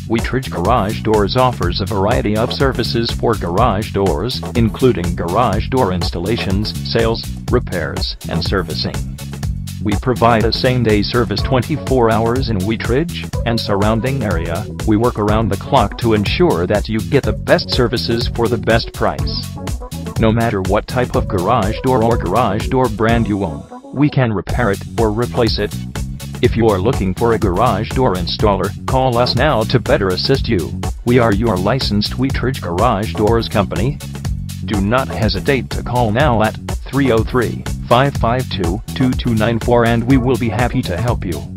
Wheatridge Garage Doors offers a variety of services for garage doors, including garage door installations, sales, repairs, and servicing. We provide a same-day service 24 hours in Wheatridge and surrounding area. We work around the clock to ensure that you get the best services for the best price. No matter what type of garage door or garage door brand you own, we can repair it or replace it. If you are looking for a garage door installer, call us now to better assist you. We are your licensed Wheatridge Garage Doors company. Do not hesitate to call now at 303-552-2294 and we will be happy to help you.